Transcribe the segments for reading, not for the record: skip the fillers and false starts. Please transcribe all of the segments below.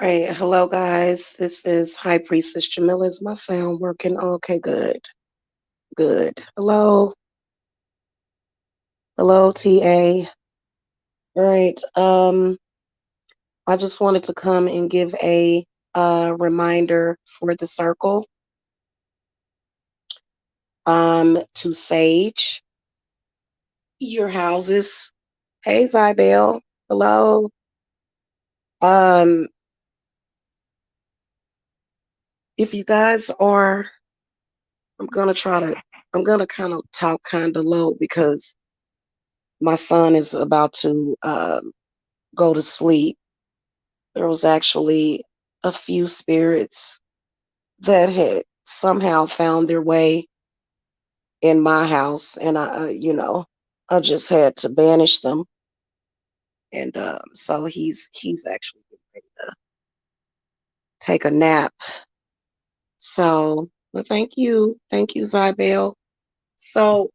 Right. Hello, guys. This is High Priestess Jamila. Is my sound working? Okay, good. Good. Hello. Hello, TA. All right. I just wanted to come and give a reminder for the circle to sage your houses. Hey, Zybel. Hello. Um, if you guys are, I'm gonna try to, I'm gonna kind of talk kind of low because my son is about to go to sleep. There was actually a few spirits that had somehow found their way in my house, and I just had to banish them. And so he's actually getting ready to take a nap. So, well, thank you, Zybel. So,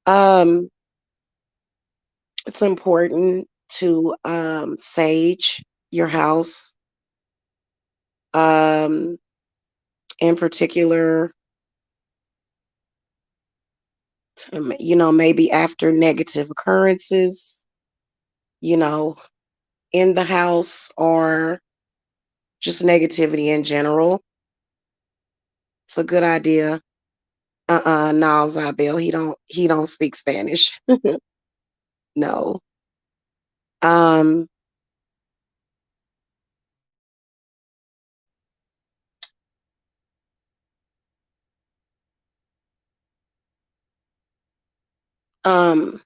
um, it's important to sage your house. Um, in particular, maybe after negative occurrences, you know, in the house or just negativity in general. It's a good idea. No, Zabel, he don't speak Spanish. No. Um, um,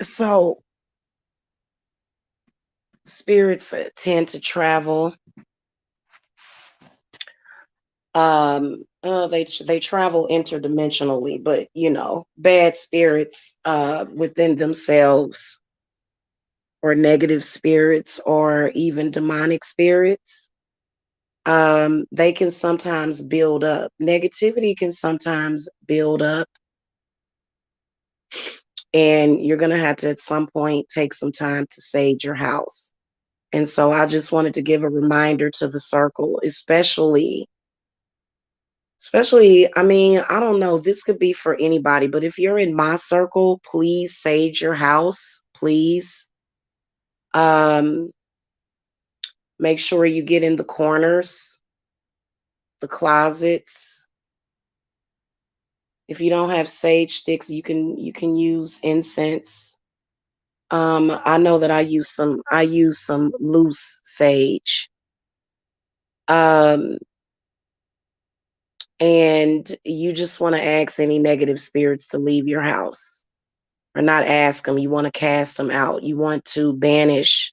so spirits tend to travel. They travel interdimensionally, but bad spirits within themselves, or negative spirits, or even demonic spirits, they can sometimes build up. Negativity can sometimes build up, and you're going to have to at some point take some time to sage your house. And so I just wanted to give a reminder to the circle, especially, I mean, I don't know, this could be for anybody, but if you're in my circle, please sage your house, please. Um, make sure you get in the corners, the closets. If you don't have sage sticks, you can use incense. I know that I use some loose sage. Um, and you just want to ask any negative spirits to leave your house. Or not ask them, you want to cast them out. You want to banish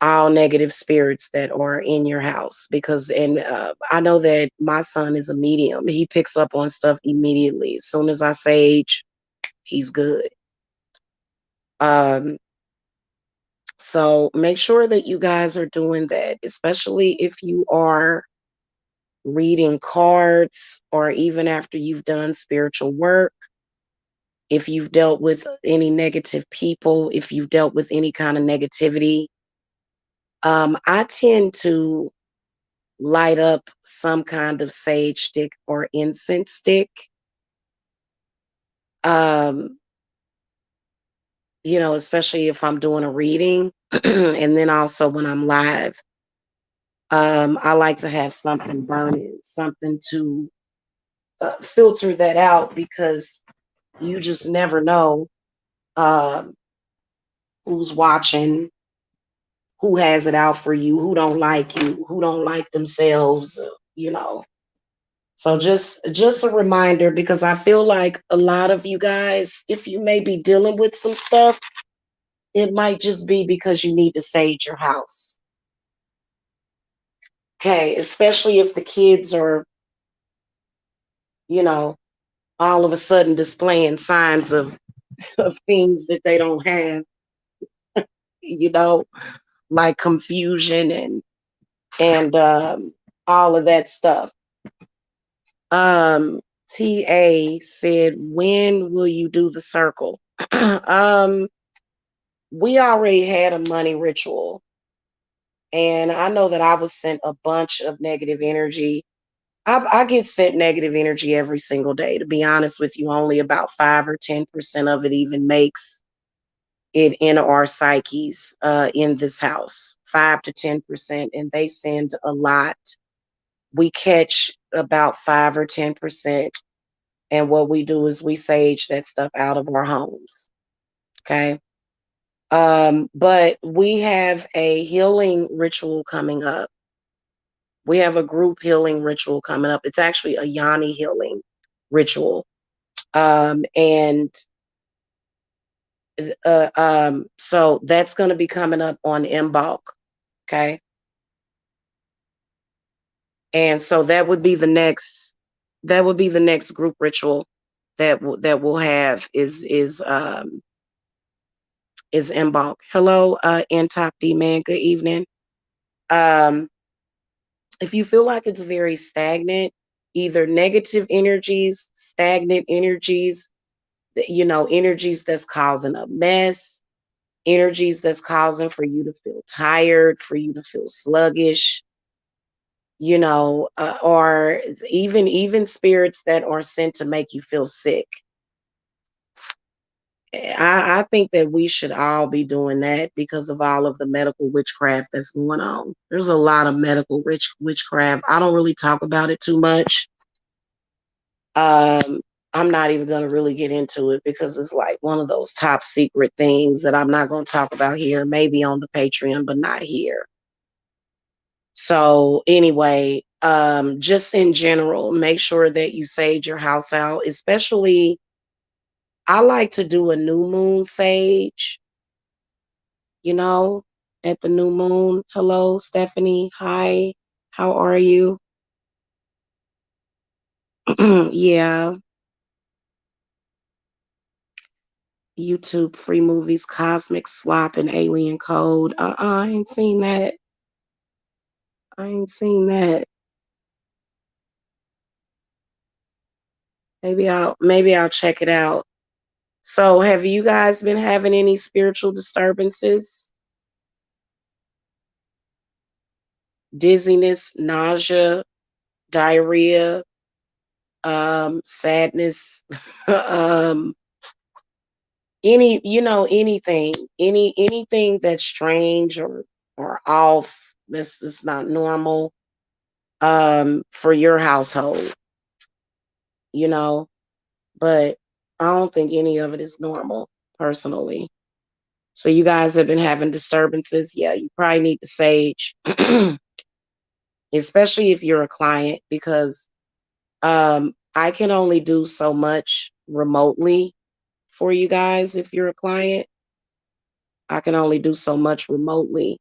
all negative spirits that are in your house, because and I know that my son is a medium. He picks up on stuff immediately. As soon as I sage, he's good. Um, so make sure that you guys are doing that, especially if you are reading cards, or even after you've done spiritual work. If you've dealt with any negative people, if you've dealt with any kind of negativity, I tend to light up some kind of sage stick or incense stick. Um, especially if I'm doing a reading, and then also when I'm live. I like to have something burning, something to filter that out, because you just never know um, who's watching, who has it out for you, who don't like themselves, you know. So just a reminder, because I feel like a lot of you guys, if you may be dealing with some stuff, it might just be because you need to sage your house. Okay, especially if the kids are, you know, all of a sudden displaying signs of things that they don't have, you know, like confusion and all of that stuff. Um, TA said, when will you do the circle? um, we already had a money ritual, and I know that I was sent a bunch of negative energy. I get sent negative energy every single day. To be honest with you, only about 5 or 10% of it even makes it in our psyches in this house. 5 to 10%, and they send a lot. We catch about 5 or 10%, and what we do is we sage that stuff out of our homes. Okay. But we have a healing ritual coming up. We have a group healing ritual coming up. It's actually a Yanni healing ritual. And so that's going to be coming up on Mbok. Okay. And so that would be the next group ritual that we'll have is Mbok. Hello, N Top D man. Good evening. Um, if you feel like it's very stagnant, either negative energies, stagnant energies, energies that's causing a mess, energies that's causing for you to feel tired, for you to feel sluggish, or even spirits that are sent to make you feel sick. I think that we should all be doing that because of all of the medical witchcraft that's going on. There's a lot of medical witchcraft. I don't really talk about it too much. Um, I'm not even going to really get into it because it's like one of those top secret things that I'm not going to talk about here, maybe on the Patreon, but not here. So anyway, just in general, make sure that you sage your house out, especially I like to do a new moon sage, you know, at the new moon. Hello, Stephanie. Hi. How are you? Yeah. YouTube free movies, Cosmic Slop and Alien Code. I ain't seen that. I ain't seen that. Maybe I'll check it out. So have you guys been having any spiritual disturbances? Dizziness, nausea, diarrhea, sadness, um, anything that's strange or off, this is not normal, for your household, you know, but I don't think any of it is normal personally. So you guys have been having disturbances. Yeah, you probably need to sage, especially if you're a client, because I can only do so much remotely for you guys. If you're a client, I can only do so much remotely.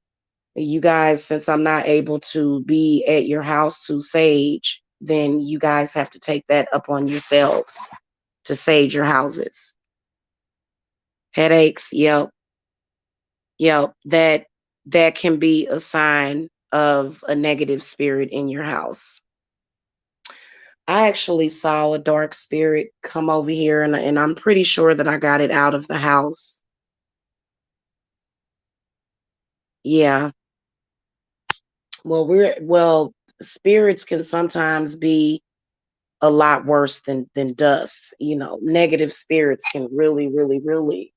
You guys, since I'm not able to be at your house to sage, then you guys have to take that upon yourselves to sage your houses. Headaches, yep, yep. That can be a sign of a negative spirit in your house. I actually saw a dark spirit come over here, and I'm pretty sure that I got it out of the house. Yeah. Well, spirits can sometimes be a lot worse than dust. Negative spirits can really, really, really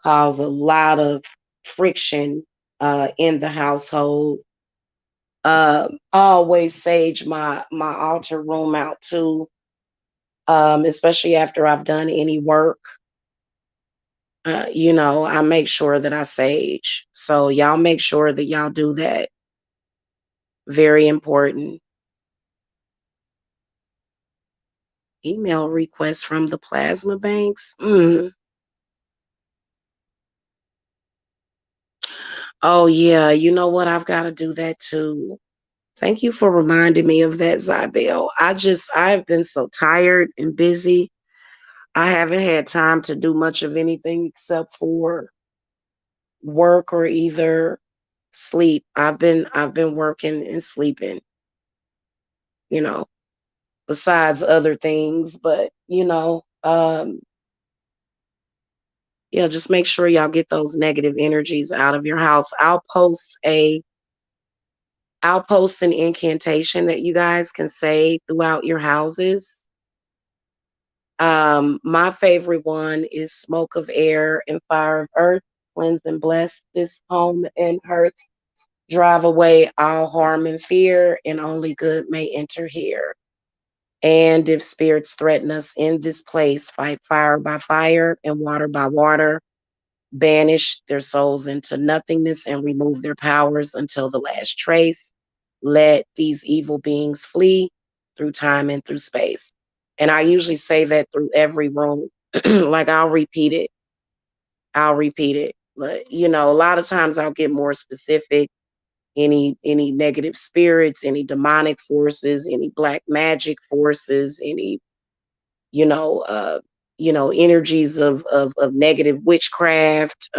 cause a lot of friction in the household. I always sage my altar room out too, especially after I've done any work. I make sure that I sage. So y'all make sure that y'all do that. Very important. Email requests from the plasma banks. Oh yeah, you know what? I've got to do that too. Thank you for reminding me of that, Zybel. I've been so tired and busy. I haven't had time to do much of anything except for work or either sleep. I've been working and sleeping, you know. besides other things. But yeah, just make sure y'all get those negative energies out of your house. I'll post an incantation that you guys can say throughout your houses. My favorite one is smoke of air and fire of earth. Cleanse and bless this home and hearth. Drive away all harm and fear, and only good may enter here. And if spirits threaten us in this place, fight fire by fire and water by water. Banish their souls into nothingness and remove their powers until the last trace. Let these evil beings flee through time and through space. And I usually say that through every room. Like I'll repeat it. I'll repeat it. But a lot of times I'll get more specific. Any negative spirits, any demonic forces, any black magic forces, any you know, uh, energies of negative witchcraft.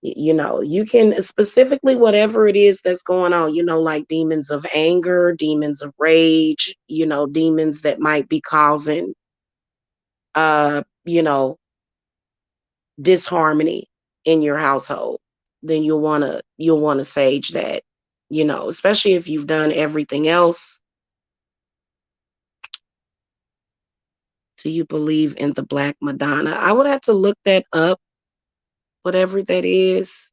You can specifically whatever it is that's going on, like demons of anger, demons of rage, demons that might be causing, uh, you know, disharmony in your household. Then you'll want to sage that, especially if you've done everything else. Do you believe in the Black Madonna? I would have to look that up, whatever that is.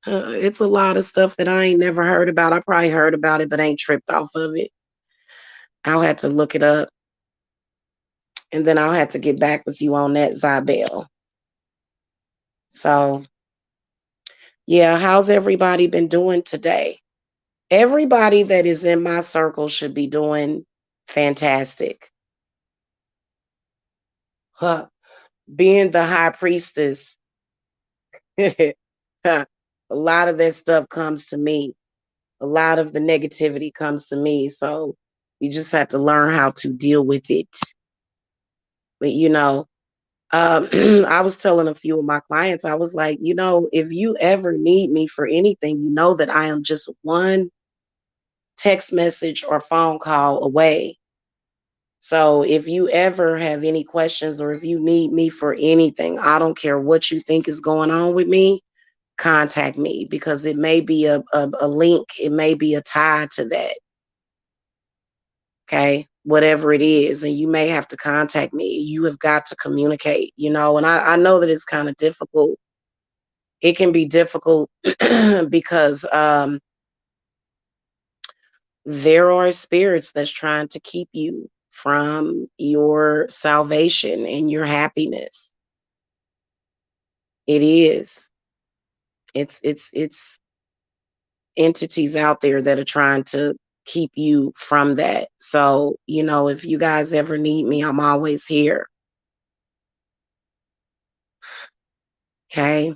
It's a lot of stuff that I ain't never heard about. I probably heard about it, but ain't tripped off of it. I'll have to look it up, and then I'll have to get back with you on that, Zabel. So, yeah, how's everybody been doing today? Everybody that is in my circle should be doing fantastic. Huh. Being the high priestess, a lot of that stuff comes to me. A lot of the negativity comes to me. So you just have to learn how to deal with it. But I was telling a few of my clients, I was like, if you ever need me for anything, you know that I am just one text message or phone call away. So if you ever have any questions or if you need me for anything, I don't care what you think is going on with me, contact me, because it may be a link, it may be a tie to that. Okay, whatever it is, and you may have to contact me. You have got to communicate, and I know that it's kind of difficult. It can be difficult because there are spirits that's trying to keep you from your salvation and your happiness. It is. It's entities out there that are trying to keep you from that. So, if you guys ever need me, I'm always here. Okay. I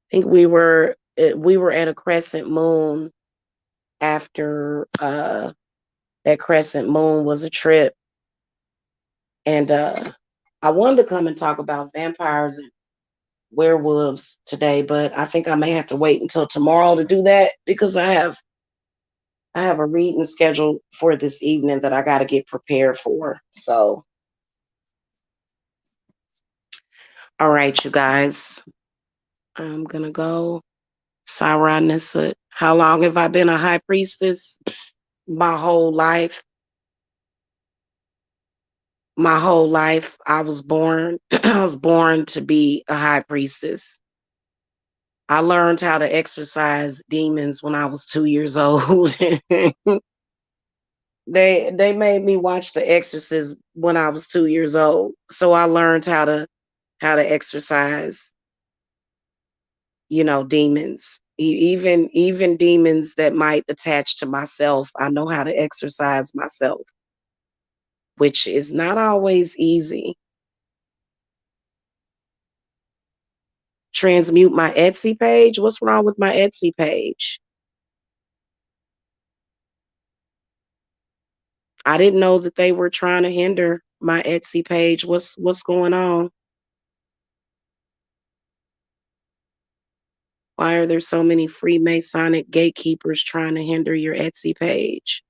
think we were at a crescent moon after that crescent moon was a trip. And I wanted to come and talk about vampires and werewolves today, but I think I may have to wait until tomorrow to do that because I have a reading scheduled for this evening that I got to get prepared for. So, all right, you guys, I'm gonna go. Sarah Nissa. How long have I been a high priestess? My whole life. My whole life, I was born. I was born to be a high priestess. I learned how to exorcise demons when I was 2 years old. They made me watch The Exorcist when I was 2 years old. So I learned how to exorcise, demons. Even demons that might attach to myself. I know how to exorcise myself, which is not always easy. Transmute my Etsy page. What's wrong with my Etsy page? I didn't know that they were trying to hinder my Etsy page. What's going on? Why are there so many Freemasonic gatekeepers trying to hinder your Etsy page?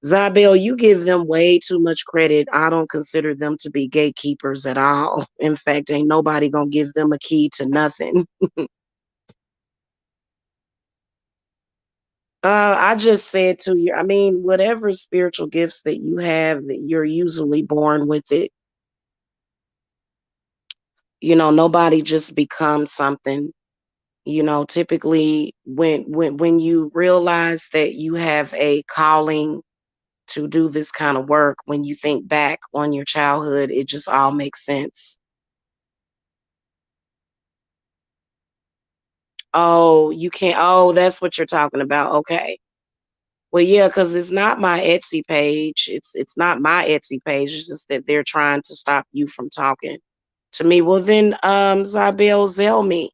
Zabel, you give them way too much credit. I don't consider them to be gatekeepers at all. In fact, ain't nobody gonna give them a key to nothing. I just said to you, I mean, whatever spiritual gifts that you have, that you're usually born with it. Nobody just becomes something. Typically when you realize that you have a calling to do this kind of work, when you think back on your childhood, it just all makes sense. Oh, you can't. Oh, that's what you're talking about. Okay. Well, yeah, because it's not my Etsy page. It's not my Etsy page. It's just that they're trying to stop you from talking to me. Well, then, Zabel, Zell me.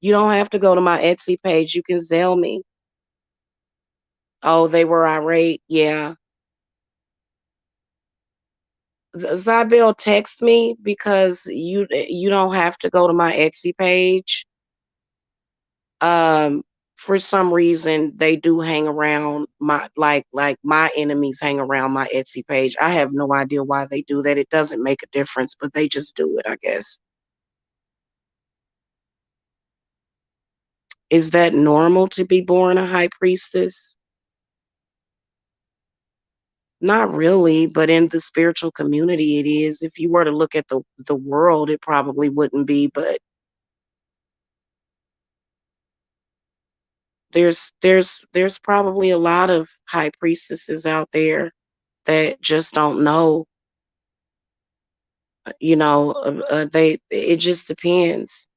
You don't have to go to my Etsy page. You can Zell me. Oh, they were irate. Yeah. Zabel, text me because you don't have to go to my Etsy page. um for some reason they do hang around my like my enemies hang around my Etsy page. I have no idea why they do that. It doesn't make a difference, but they just do it, I guess. Is that normal to be born a high priestess? Not really, but in the spiritual community it is. If you were to look at the world, it probably wouldn't be, but there's probably a lot of high priestesses out there that just don't know. They it just depends.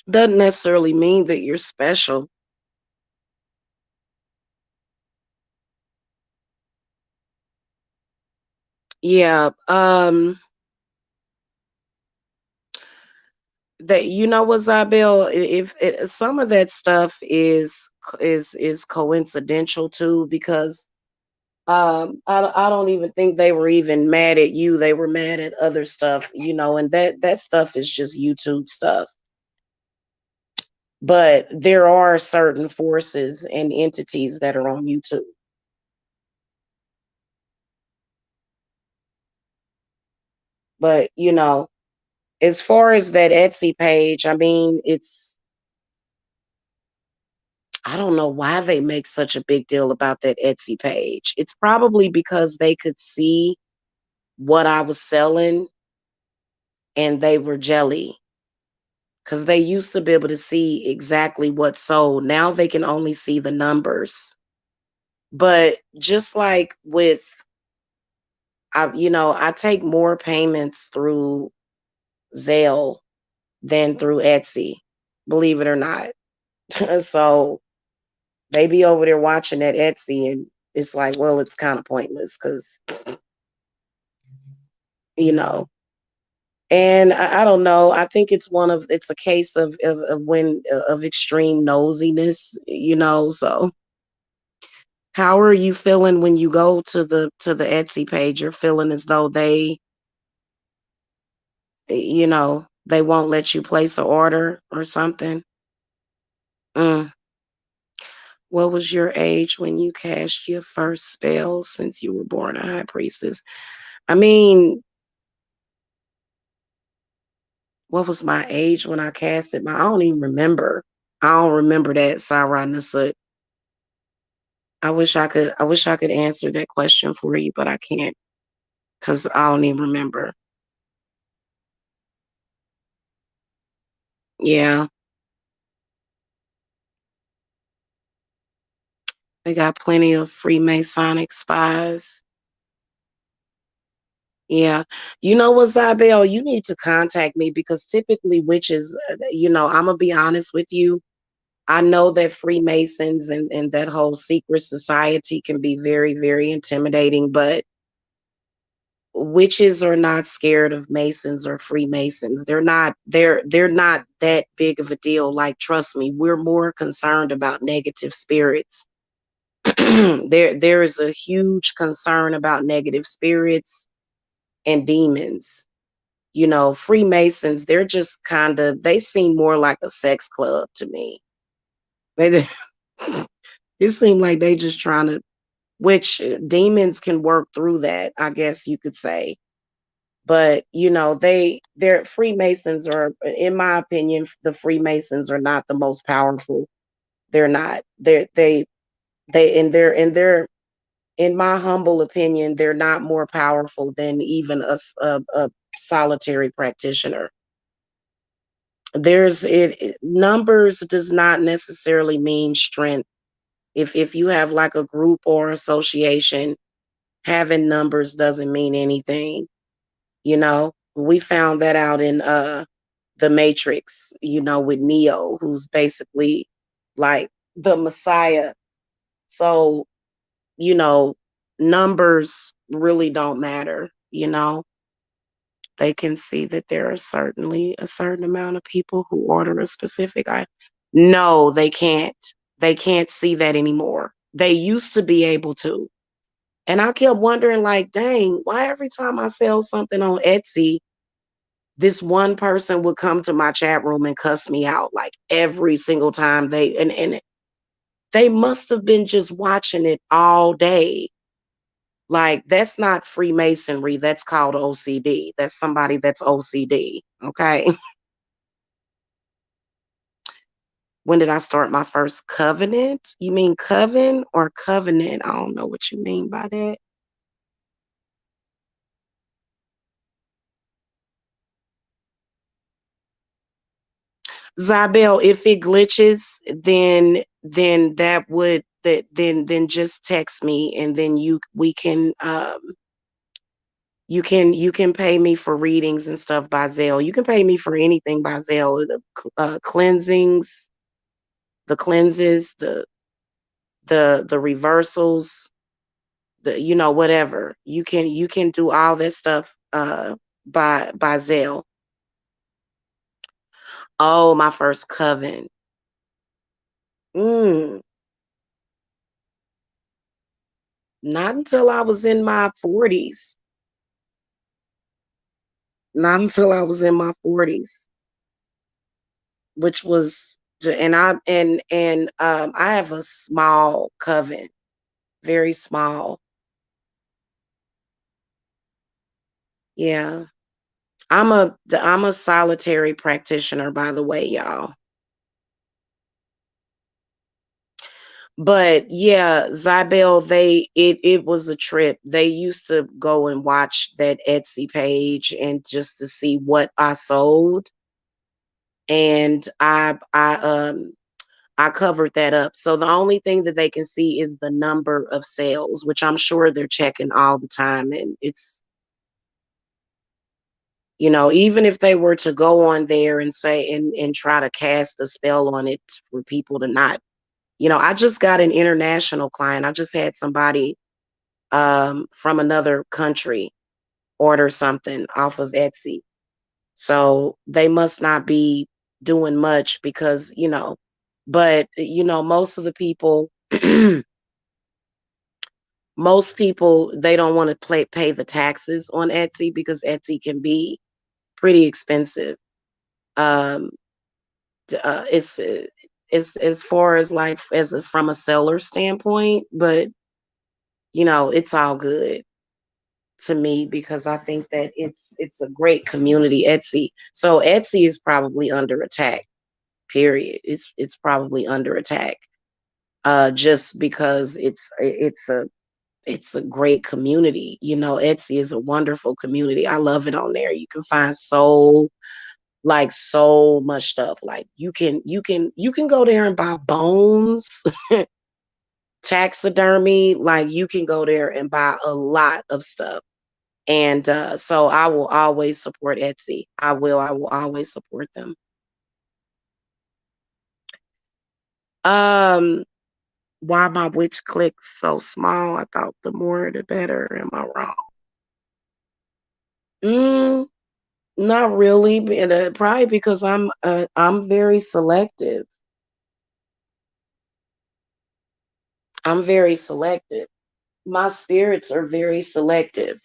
Doesn't necessarily mean that you're special. Yeah. That, what, Zabel, if some of that stuff is coincidental too, because I don't even think they were even mad at you. They were mad at other stuff, and that stuff is just YouTube stuff. But there are certain forces and entities that are on YouTube. But as far as that Etsy page, I mean, I don't know why they make such a big deal about that Etsy page. It's probably because they could see what I was selling and they were jelly, because they used to be able to see exactly what sold. Now they can only see the numbers. But just like with, I take more payments through Zelle than through Etsy, believe it or not. So they be over there watching that Etsy, and it's like, well, it's kind of pointless because, you know, and I don't know. I think it's a case of extreme nosiness, So how are you feeling when you go to the Etsy page? You're feeling as though they won't let you place an order or something. Mm. What was your age when you cast your first spell since you were born a high priestess? I mean, what was my age when I casted I don't even remember. I don't remember that, Sarah Nusut. I wish I could answer that question for you, but I can't because I don't even remember. Yeah, they got plenty of Freemasonic spies. Yeah. You know what, Zabel? You need to contact me because typically witches, I'm gonna be honest with you. I know that Freemasons and that whole secret society can be very, very intimidating, but witches are not scared of Masons or Freemasons. They're not that big of a deal. Like, trust me, we're more concerned about negative spirits. There is a huge concern about negative spirits and demons. Freemasons, they're just kind of, they seem more like a sex club to me. They it seemed like they just trying to, which demons can work through that, I guess you could say. But they're Freemasons are, in my opinion, the Freemasons are not the most powerful. They're not. They're in my humble opinion, they're not more powerful than even a solitary practitioner. Numbers does not necessarily mean strength. If you have like a group or association, having numbers doesn't mean anything. We found that out in the Matrix, with Neo, who's basically like the Messiah. So, you know, numbers really don't matter. They can see that there are certainly a certain amount of people who order a specific item. No, they can't. They can't see that anymore. They used to be able to. And I kept wondering, like, dang, why every time I sell something on Etsy, this one person would come to my chat room and cuss me out like every single time and they must have been just watching it all day. Like, that's not Freemasonry. That's called OCD. That's somebody that's OCD. Okay. When did I start my first covenant? You mean coven or covenant? I don't know what you mean by that. Zabel, if it glitches, then that would that then just text me, and then you can pay me for readings and stuff by Zelle. You can pay me for anything by Zelle. The cleansings, the cleanses, the reversals, whatever. You can do all that stuff by Zelle. Oh, my first coven. Mm, not until I was in my 40s. Not until I was in my 40s, which was and I have a small coven, very small. Yeah. I'm a solitary practitioner, by the way, y'all. But yeah, Zybel, it was a trip. They used to go and watch that Etsy page and just to see what I sold. And I covered that up. So the only thing that they can see is the number of sales, which I'm sure they're checking all the time. And even if they were to go on there and say and try to cast a spell on it for people to not, I just got an international client. I just had somebody from another country order something off of Etsy. So they must not be doing much because, but most of the people most people, they don't want to pay the taxes on Etsy because Etsy can be pretty expensive. Um, it's as far as like from a seller standpoint, but it's all good to me because I think that it's a great community. Etsy is probably under attack. Period. It's probably under attack. Just because it's a great community. Etsy is a wonderful community. I love it on there. You can find so much stuff. Like you can go there and buy bones, taxidermy. Like you can go there and buy a lot of stuff. And so I will always support Etsy. I will always support them. Um, why my witch clicks so small? I thought the more the better. Am I wrong? Mm, Not really, probably because I'm very selective. I'm very selective. My spirits are very selective.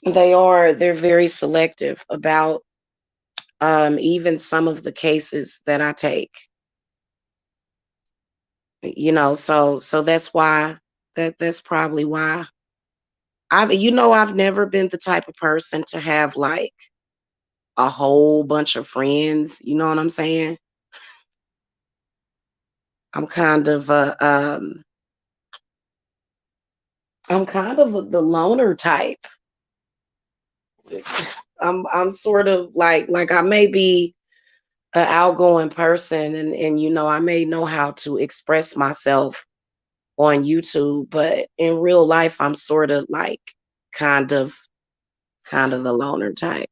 They're very selective about even some of the cases that I take. So that's why that's probably why I've never been the type of person to have like a whole bunch of friends. You know what I'm saying? I'm kind of the loner type. I'm sort of like I may be an outgoing person, and I may know how to express myself on YouTube, but in real life I'm sort of like kind of kind of the loner type.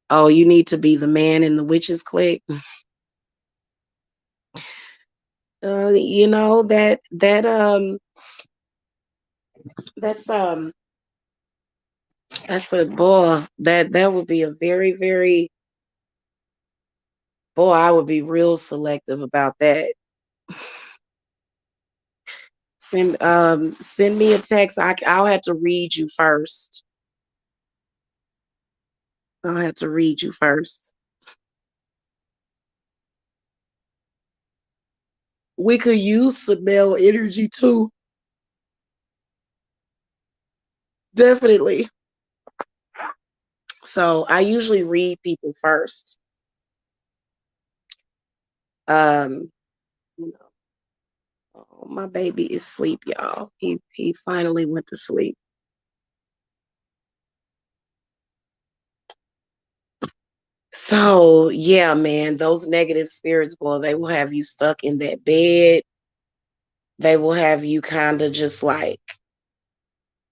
Oh, you need to be the man in the witches clique. That's that's a boy. That would be a very, very boy, I would be real selective about that. Send me a text. I'll have to read you first. I'll have to read you first. We could use some male energy too. Definitely. So I usually read people first. Um, you know, oh, my baby is asleep, y'all. He finally went to sleep. So yeah, man, those negative spirits, boy, they will have you stuck in that bed. They will have you kind of just like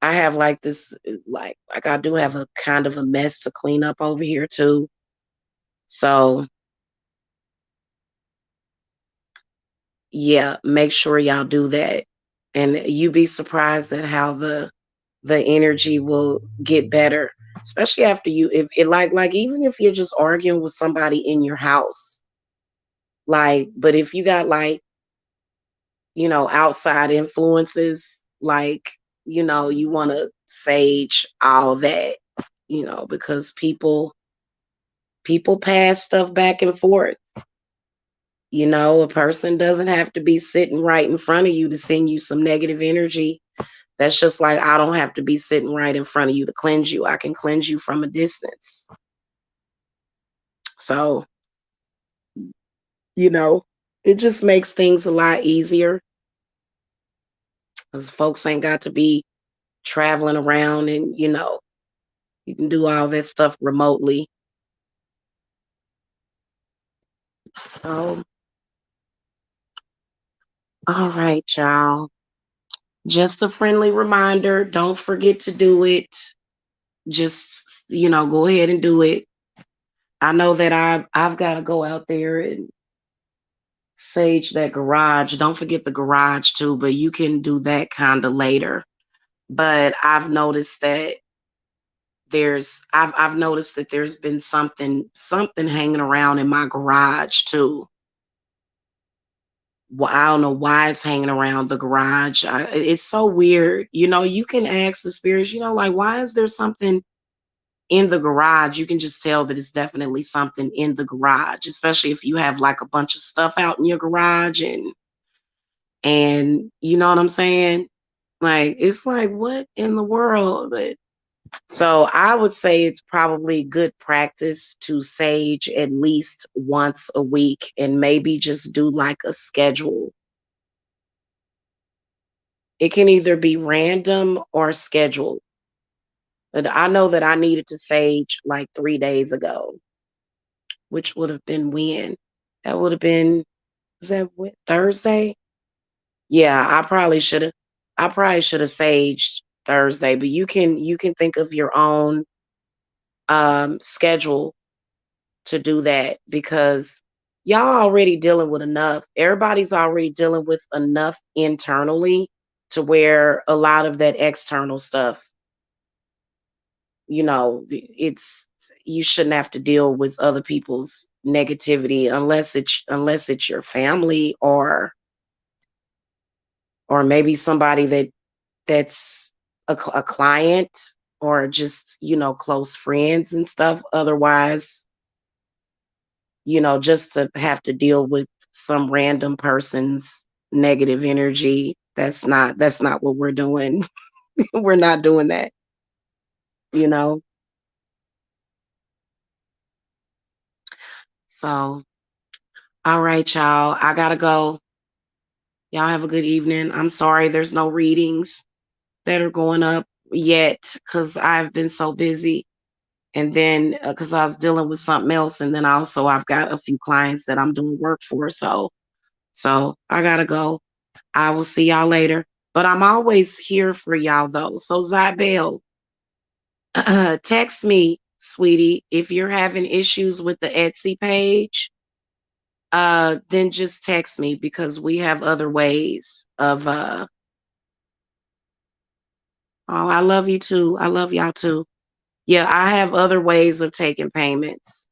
I have like this like I do have a kind of a mess to clean up over here too. So yeah, make sure y'all do that. And you be surprised at how the energy will get better. Especially after you if it like even if you're just arguing with somebody in your house. Like, but if you got like outside influences, like, you want to sage all that, because people pass stuff back and forth. A person doesn't have to be sitting right in front of you to send you some negative energy. That's just like I don't have to be sitting right in front of you to cleanse you. I can cleanse you from a distance. So, you know, it just makes things a lot easier because folks ain't got to be traveling around and, you can do all that stuff remotely. Oh, all right, y'all. Just a friendly reminder. Don't forget to do it. Just, go ahead and do it. I know that I've got to go out there and sage that garage. Don't forget the garage too, but you can do that kind of later. But I've noticed that there's been something hanging around in my garage too. Well, I don't know why it's hanging around the garage. It's so weird. You can ask the spirits, like, why is there something in the garage? You can just tell that it's definitely something in the garage, especially if you have like a bunch of stuff out in your garage and you know what I'm saying? Like, it's like, what in the world? So I would say it's probably good practice to sage at least once a week and maybe just do like a schedule. It can either be random or scheduled. But I know that I needed to sage like 3 days ago, which would have been when? That would have been, is that Thursday? Yeah, I probably should have saged Thursday, but you can think of your own schedule to do that because y'all already dealing with enough. Everybody's already dealing with enough internally to where a lot of that external stuff, it's you shouldn't have to deal with other people's negativity unless it's your family or maybe somebody that's a client or just, close friends and stuff. Otherwise, just to have to deal with some random person's negative energy, that's not what we're doing. We're not doing that, you know. So, all right, y'all. I gotta go. Y'all have a good evening. I'm sorry there's no readings that are going up yet because I've been so busy. And then because I was dealing with something else. And then also I've got a few clients that I'm doing work for. So I gotta go. I will see y'all later. But I'm always here for y'all though. So Zybel, text me, sweetie, if you're having issues with the Etsy page. Then just text me because we have other ways of oh, I love you too. I love y'all too. Yeah, I have other ways of taking payments.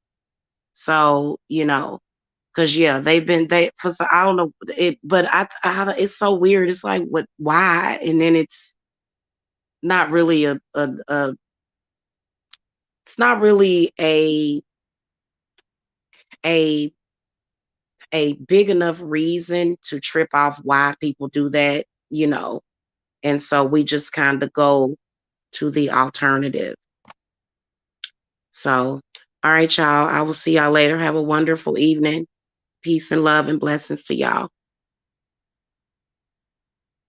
So, because yeah, they for so I don't know it, but it's so weird. It's like what why? And then it's not really a it's not really a a big enough reason to trip off why people do that, and so we just kind of go to the alternative. So, all right, y'all. I will see y'all later. Have a wonderful evening. Peace and love and blessings to y'all.